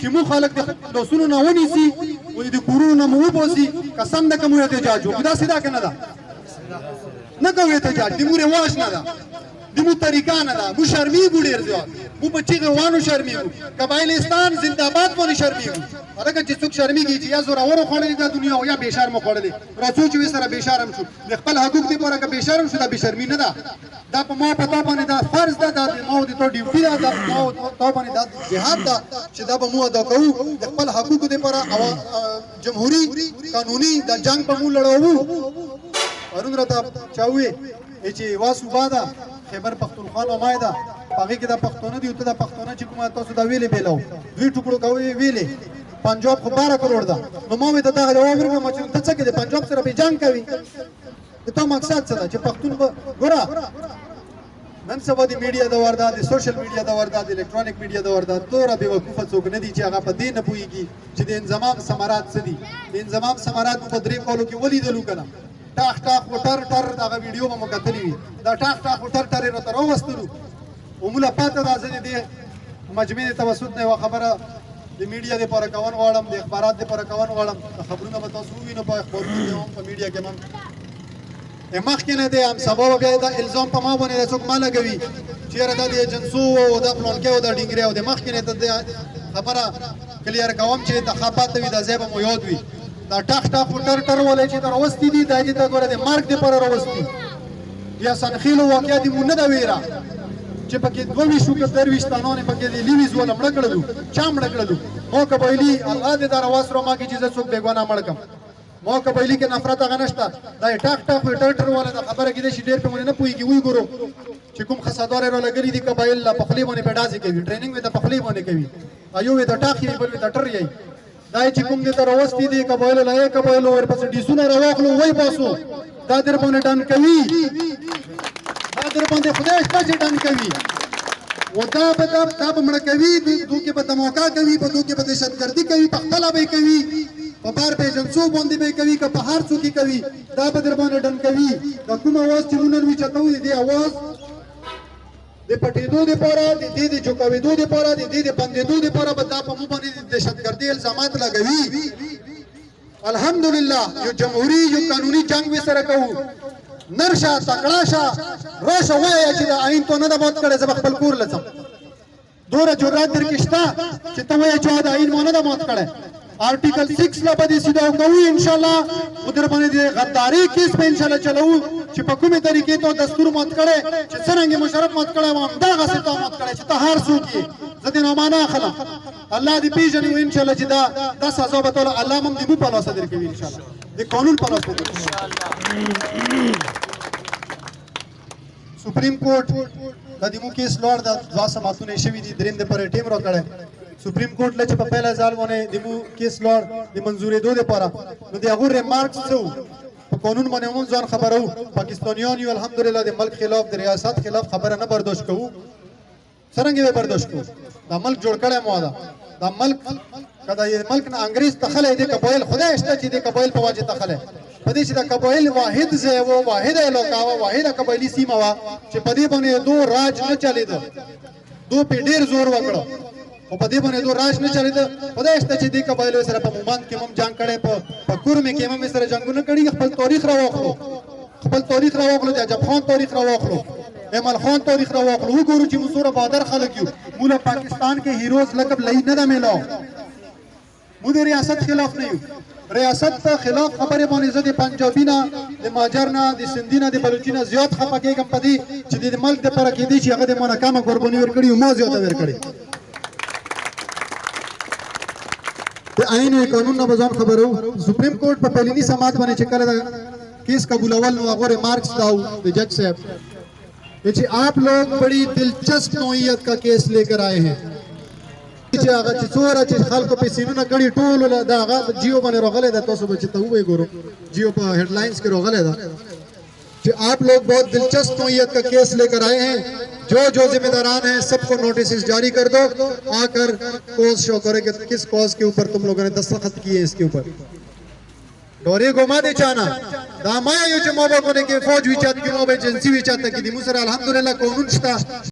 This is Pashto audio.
چې مو خلک د لاسونو نه ونیسي وایي د کورونو نه مو وباسي قسم ده که مو احتجاج وکړو دا سیده که نه ده نه کوو احتجاج د مو رواج نه ده د مو طریقه نه ده مو شرمیږو ډېر زیات مو په چیغې وانو شرمیږو قبایلستان زنده‌باد باندې شرمیږو هغه چې څوک شرمیږي چې یا زورورو خوړلې دا دنیا او یا بېشرمو خوړلې راځو چې وی سره بېشرم شو د خپل حقوق دپاره که بېشرم شو دا بېشرمي نه ده دا په ما په تا باندې دا فرض ده دا ما د تو ډیوټي ده دا ما تا باندې دا جهاد ده چې دا به مو ادا کوو د خپل حقوقو دپاره او جمهوري قانوني دا جنګ به مو لړوو پرون راته چا ووې چې یوه صوبه ده خیبر پختونخوا نومای ده په هغې کې دا پښتانه دي او ته دا پښتانه چې کومه تاسو دا ویلې بېلو دوی ټوکړو کوئ ویلې پنجاب خو 12 کروڑ ده نو ما مې ته دغه جواب ورکړم چې ته څه کوې د پنجاب سره به جنګ کوي د تا مقصد څه ده چې پښتون به ګوره نن سبا د میډیا دور ده د سوشل میډیا دور ده د الکترونیک میډیا دور ده توره بېوقوفه څوک نه دي چې هغه په دې نه پوهېږي چې د انضمام ثمرات څه دي د انضمام ثمرات مو په 3 کالو کې ولیدلو که نه ټاخ ټاخ و ټر ټر دغه ویډیو به مو کتلې وي دا ټاخ ټاخ و ټر ټر یې راته راوستلو وموله پاته ده زه د دې مجمع د توسط نه یوه خبره د میډیا دپاره کول غواړم د اخبارات دپاره کول غواړم خبرونه به تاسو ووینو په اخبارونو کې هم په میډیا کې هم مخکې نه دی هم سبا به بیا دا الزام په ما باندې څوک ما لګوي چې یاره دا د ایجنسو او دا پلانکۍ او دا ډینګرې او د مخکې نه ته خبره کلیر کوم چې انتخابات وي دا ځای به مو یاد وي دا ټاخ ټاخ و ټر ټر والی چې دا راوستي دي دا دې ته ګوره د مرګ دپاره راوستي یا سنخیلو واقعه دې مو نه ده ویره چې پکې 22 که 23 تنانې پکې د لیوي زوله مړه کړلو چا مړه کړلو ما قبایلي الله دې دا رواس رو ما کې چې زه څوک بېګانه مړ کړم ما قبایلي کې نفرت هغه نشته دا یې ټاک ټاک و ټر ټر والا دا خبره کېدای شي ډېر په مونږ نه پوهېږي وایي ګورو چې کوم خسادار یې راولګلي دي قبایل لا په خولې باندې پیډازې کوي ټرېننګ یې د په خولې باندې کوي یو یې د ټاک یې بل یې د ټر یې دا چې کوم دې ته راوستي دي قبایلو لا یې قبایلو ورپسې ډیسونه راواخلو وایي باسو دا در باندې ډن کوي دا در باندې خدای شته چې ډن کوي و دا به مړه کوي دو کې به دموکا کوي په دو کې به دهشتګردي کوي په خپله به یې کوي په بار په ایجنسو باندې به یې کوي که په هر څوک یې کوي دا به در باندې ډن کوي دا کوم اواز چې مونږ نن وچته وو د دې اواز د پټېدو دپاره د دې د جوکاوېدو دپاره د دې د بندېدو دپاره به دا په مو باندې د دهشتګردي الزامات لګوي الحمدلله یو جمهوري یو قانوني جنګ به سره کوو نرشه تکړه شه راشه ووایه چې د آئین تو نه ده مات کړی زه به خپل کور له ځم دومره جرات در کې شته چې ته وایې چې د آئین ما نه ده مات کړی آرټیکل 6 لا به دې سیده کوو انشاءالله و در باندې د غداري کیس به انشاءالله چلوو چې په کومې طریقې تو دستور مات کړی چې څرنګې مشرف مات کړی و همدغسې تا مات کړی چې ته هر څوک یې زه دې نامه نه اخلم الله دې پېژني و انشاءالله چې دا سزا به ټوله الله هم د مو په لاسه درکوي انشاءالله د قانون په لاسه درکوي سپریم کورټ د دې مو کیس لوړ د 2 سماعتونه یې شوي دي درېیم دپاره ټیم راکړی سپریم کورټ له چې په پیله ځال باندې د مو کیس لوړ د منظورېدو دپاره نو د هغو ریمارکس څه وو په قانون باندې هم ځان خبرو پاکستانیان یو الحمدلله د ملک خلاف د ریاست خلاف خبره نه برداشت کوو څرنګه به برداشت کوو دا ملک جوړ کړی مو ده دا ملک که د ملک نه انګریز تخلی دی قبایل خدای شته چې د قبایل په وجه تخلی په دې چې د قبایل واحد ځای و واحده علاقه وه واحده قبایلي سیمه وه چې په دې باندې دو راج نه چلېده دو پې ډېر زور وکړه او په دې باندې دو راج نه چلېده خدای شته چې دې قبایلو سره په مومند کې هم جنګ کړی په کورمې کې هم سره جنګونه کړي خپل تاریخ راواخلو د عجب خان تاریخ راواخلو ایمل خان تاریخ راواخلو وګورو چې موږ څومره بهادر خلک یو موږ پاکستان کې هیروز لقب لئی نه ده میلاو موږ د ریاست خلاف نه یو ریاست په خلاف خبرې باندې زه د پنجابي نه د ماجر نه د سندي نه د بلوچي نه زیات خفه کېږم په دې چې د ملک دپاره کېدی چې هغه د ما نه کمه قرباني ورکړي او ما زیاته ورکړې د آئین و قانون نه به ځان خبرو سپریم کورټ په پهلینی سماعت باندې چې کله د کیس قبولول نو هغو ریمارکس دا و د جج صاحب چې آپ لوگ بڑی دلچسپ نوعیت کا کیس لے کر آئے ہیں چې هغه چې څومره چې خلکو په سینونه کړي ټولو له د هغه جیو باندې راغلی ده تاسو به چې ته ووایې ګورو جیو په हेडलाइंस کې راغلی ده कि आप लोग बहुत दिलचस्प नौयत का केस लेकर आए हैं जो जिम्मेदारान हैं सबको नोटिस जारी कर दो आकर कोस शो करे कि किस कॉज के ऊपर तुम लोगों ने दस्तखत किए इसके ऊपर डोरे गोमा दे चाना दामाया यो जे मोबा कोने के फौज विचात की मोबा एजेंसी विचात की दिमुसर अल्हम्दुलिल्लाह कानून